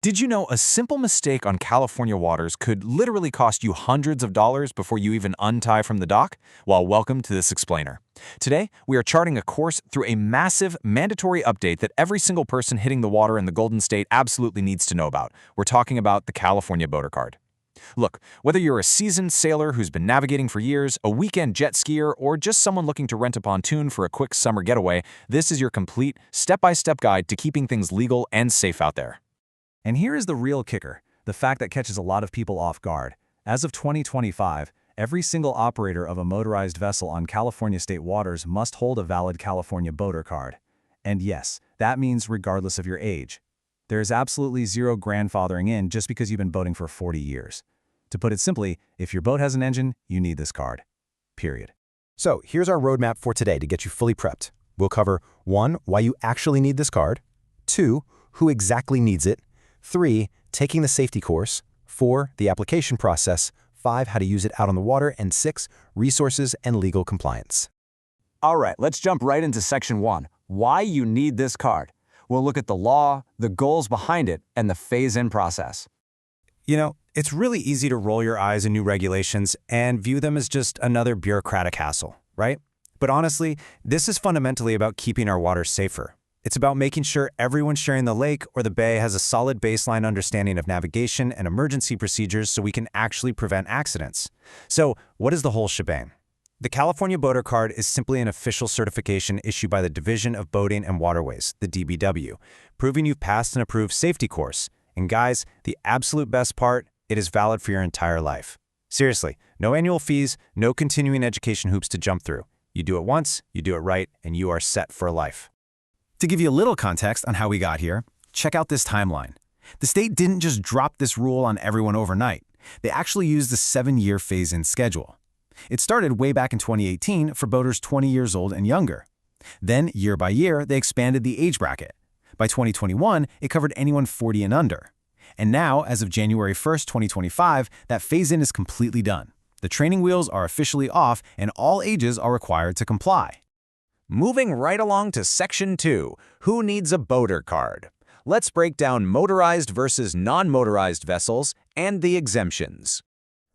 Did you know a simple mistake on California waters could literally cost you hundreds of dollars before you even untie from the dock? Well, welcome to this explainer. Today, we are charting a course through a massive, mandatory update that every single person hitting the water in the Golden State absolutely needs to know about. We're talking about the California Boater Card. Look, whether you're a seasoned sailor who's been navigating for years, a weekend jet skier, or just someone looking to rent a pontoon for a quick summer getaway, this is your complete, step-by-step guide to keeping things legal and safe out there. And here is the real kicker, the fact that catches a lot of people off guard. As of 2025, every single operator of a motorized vessel on California state waters must hold a valid California Boater Card. And yes, that means regardless of your age. There is absolutely zero grandfathering in just because you've been boating for 40 years. To put it simply, if your boat has an engine, you need this card. Period. So here's our roadmap for today to get you fully prepped. We'll cover 1. Why you actually need this card. 2. Who exactly needs it. 3. Taking the safety course. 4. The application process. 5. How to use it out on the water. And 6. Resources and legal compliance. All right, let's jump right into Section 1. Why you need this card. We'll look at the law, the goals behind it, and the phase-in process. You know, it's really easy to roll your eyes at new regulations and view them as just another bureaucratic hassle, right? But honestly, this is fundamentally about keeping our waters safer. It's about making sure everyone sharing the lake or the bay has a solid baseline understanding of navigation and emergency procedures so we can actually prevent accidents. So, what is the whole shebang? The California Boater Card is simply an official certification issued by the Division of Boating and Waterways, the DBW, proving you've passed an approved safety course. And guys, the absolute best part, it is valid for your entire life. Seriously, no annual fees, no continuing education hoops to jump through. You do it once, you do it right, and you are set for life. To give you a little context on how we got here, check out this timeline. The state didn't just drop this rule on everyone overnight. They actually used a 7-year phase-in schedule. It started way back in 2018 for boaters 20 years old and younger. Then, year by year, they expanded the age bracket. By 2021, it covered anyone 40 and under. And now, as of January 1st, 2025, that phase-in is completely done. The training wheels are officially off, and all ages are required to comply. Moving right along to Section 2, Who Needs a Boater Card? Let's break down motorized versus non-motorized vessels and the exemptions.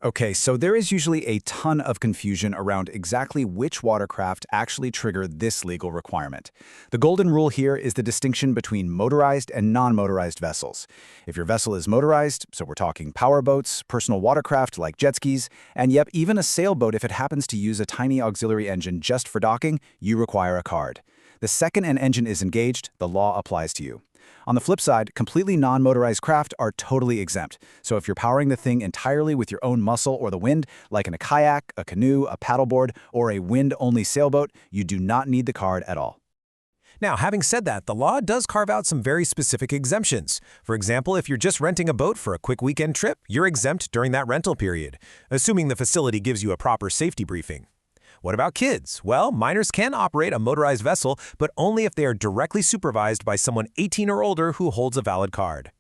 Okay, so there is usually a ton of confusion around exactly which watercraft actually trigger this legal requirement. The golden rule here is the distinction between motorized and non-motorized vessels. If your vessel is motorized, so we're talking power boats, personal watercraft like jet skis, and yep, even a sailboat if it happens to use a tiny auxiliary engine just for docking, you require a card. The second an engine is engaged, the law applies to you. On the flip side, completely non-motorized craft are totally exempt. So if you're powering the thing entirely with your own muscle or the wind, like in a kayak, a canoe, a paddleboard, or a wind-only sailboat, you do not need the card at all. Now, having said that, the law does carve out some very specific exemptions. For example, if you're just renting a boat for a quick weekend trip, you're exempt during that rental period, assuming the facility gives you a proper safety briefing. What about kids? Well, minors can operate a motorized vessel, but only if they are directly supervised by someone 18 or older who holds a valid card.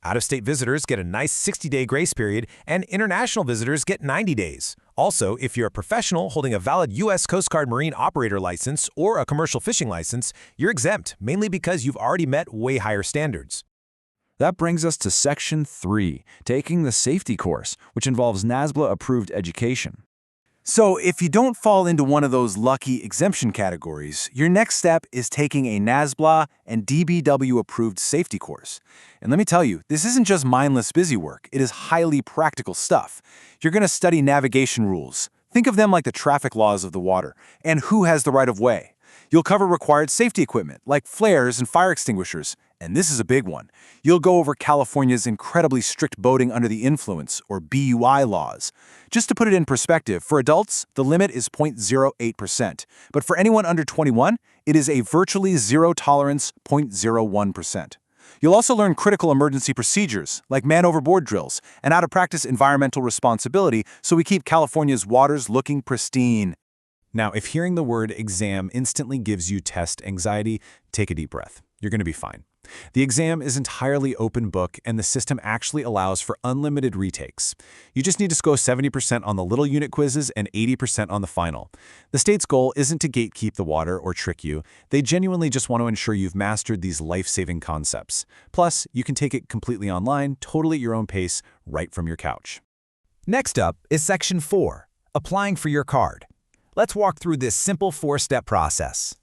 Out-of-state visitors get a nice 60-day grace period, and international visitors get 90 days. Also, if you're a professional holding a valid U.S. Coast Guard Marine operator license or a commercial fishing license, you're exempt, mainly because you've already met way higher standards. That brings us to Section 3, taking the safety course, which involves NASBLA-approved education. So if you don't fall into one of those lucky exemption categories, your next step is taking a NASBLA and DBW-approved safety course. And let me tell you, this isn't just mindless busy work, it is highly practical stuff. You're going to study navigation rules. Think of them like the traffic laws of the water, and who has the right of way. You'll cover required safety equipment, like flares and fire extinguishers. And this is a big one. You'll go over California's incredibly strict boating under the influence, or BUI laws. Just to put it in perspective, for adults, the limit is 0.08%. But for anyone under 21, it is a virtually zero-tolerance 0.01%. You'll also learn critical emergency procedures, like man-overboard drills, and how to practice environmental responsibility so we keep California's waters looking pristine. Now, if hearing the word exam instantly gives you test anxiety, take a deep breath. You're going to be fine. The exam is entirely open book, and the system actually allows for unlimited retakes. You just need to score 70% on the little unit quizzes and 80% on the final. The state's goal isn't to gatekeep the water or trick you. They genuinely just want to ensure you've mastered these life-saving concepts. Plus, you can take it completely online, totally at your own pace, right from your couch. Next up is Section 4, Applying for your card. Let's walk through this simple 4-step process.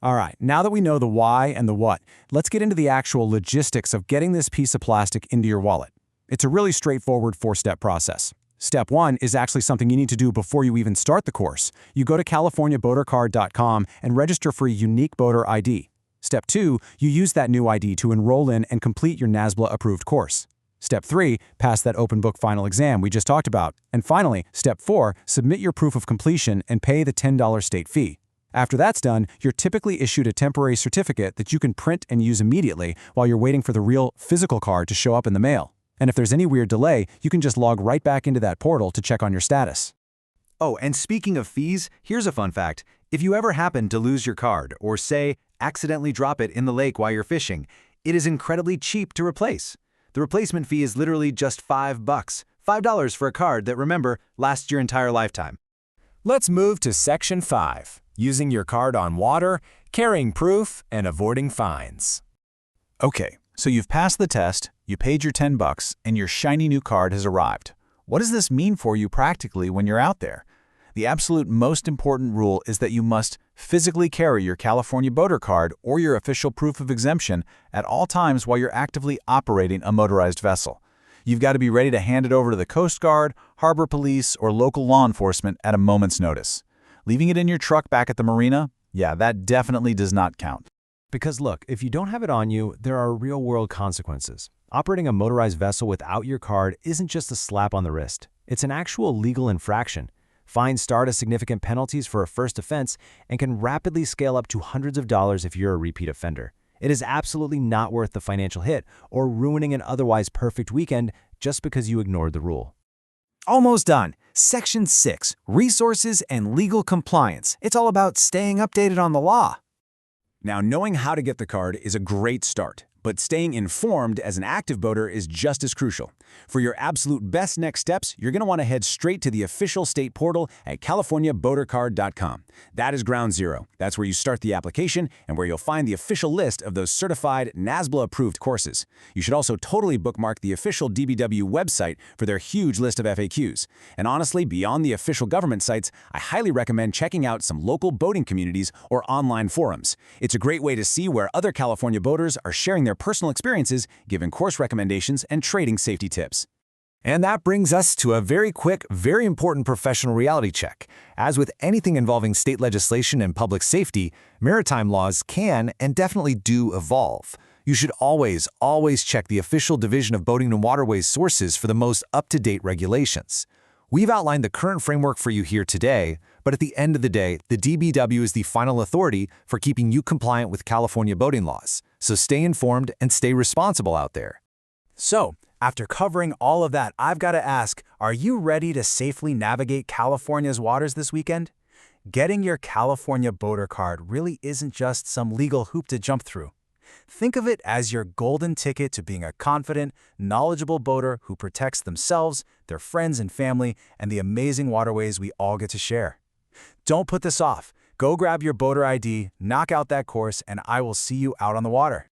All right, now that we know the why and the what, let's get into the actual logistics of getting this piece of plastic into your wallet. It's a really straightforward 4-step process. Step 1 is actually something you need to do before you even start the course. You go to CaliforniaBoaterCard.com and register for a unique boater ID. Step 2, you use that new ID to enroll in and complete your NASBLA-approved course. Step 3, pass that open book final exam we just talked about. And finally, Step 4, submit your proof of completion and pay the $10 state fee. After that's done, you're typically issued a temporary certificate that you can print and use immediately while you're waiting for the real physical card to show up in the mail. And if there's any weird delay, you can just log right back into that portal to check on your status. Oh, and speaking of fees, here's a fun fact. If you ever happen to lose your card or, say, accidentally drop it in the lake while you're fishing, it is incredibly cheap to replace. The replacement fee is literally just $5. $5 for a card that, remember, lasts your entire lifetime. Let's move to Section 5, using your card on water, carrying proof, and avoiding fines. Okay, so you've passed the test, you paid your $10, and your shiny new card has arrived. What does this mean for you practically when you're out there? The absolute most important rule is that you must physically carry your California Boater Card or your official proof of exemption at all times while you're actively operating a motorized vessel. You've got to be ready to hand it over to the Coast Guard, Harbor Police, or local law enforcement at a moment's notice. Leaving it in your truck back at the marina? Yeah, that definitely does not count. Because look, if you don't have it on you, there are real-world consequences. Operating a motorized vessel without your card isn't just a slap on the wrist. It's an actual legal infraction. Fines start as significant penalties for a first offense and can rapidly scale up to hundreds of dollars if you're a repeat offender. It is absolutely not worth the financial hit or ruining an otherwise perfect weekend just because you ignored the rule. Almost done. Section 6, Resources and Legal Compliance. It's all about staying updated on the law. Now, knowing how to get the card is a great start, but staying informed as an active boater is just as crucial. For your absolute best next steps, you're going to want to head straight to the official state portal at CaliforniaBoaterCard.com. That is ground zero. That's where you start the application and where you'll find the official list of those certified NASBLA-approved courses. You should also totally bookmark the official DBW website for their huge list of FAQs. And honestly, beyond the official government sites, I highly recommend checking out some local boating communities or online forums. It's a great way to see where other California boaters are sharing their personal experiences, giving course recommendations, and trading safety tips. And that brings us to a very quick, very important professional reality check. As with anything involving state legislation and public safety, maritime laws can and definitely do evolve. You should always check the official Division of Boating and Waterways sources for the most up-to-date regulations. We've outlined the current framework for you here today, but at the end of the day, the DBW is the final authority for keeping you compliant with California boating laws. So stay informed and stay responsible out there. So, after covering all of that, I've got to ask, are you ready to safely navigate California's waters this weekend? Getting your California Boater Card really isn't just some legal hoop to jump through. Think of it as your golden ticket to being a confident, knowledgeable boater who protects themselves, their friends and family, and the amazing waterways we all get to share. Don't put this off. Go grab your boater ID, knock out that course, and I will see you out on the water.